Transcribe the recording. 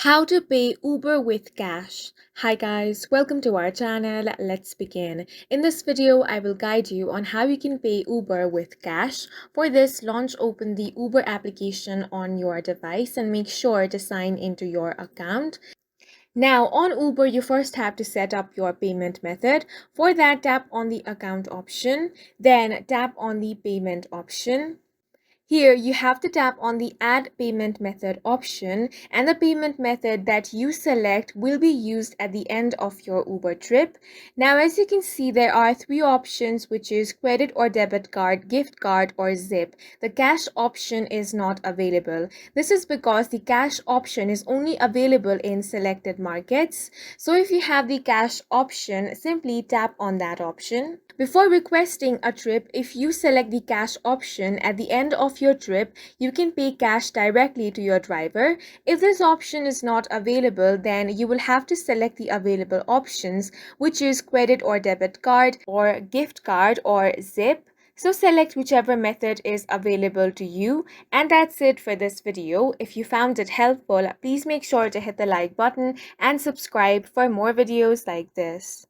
How to pay Uber with cash. Hi guys, welcome to our channel. Let's begin. In this video, I will guide you on how you can pay Uber with cash. For this, open the Uber application on your device and make sure to sign into your account. Now, on Uber, you first have to set up your payment method. For that, tap on the account option, then tap on the payment option. Here, you have to tap on the Add Payment Method option, and the payment method that you select will be used at the end of your Uber trip. Now, as you can see, there are three options, which is credit or debit card, gift card, or Zip. The cash option is not available. This is because the cash option is only available in selected markets. So if you have the cash option, simply tap on that option. Before requesting a trip, if you select the cash option at the end of your trip, you can pay cash directly to your driver. If this option is not available, then you will have to select the available options, which is credit or debit card or gift card or Zip. So select whichever method is available to you. And that's it for this video. If you found it helpful, please make sure to hit the like button and subscribe for more videos like this.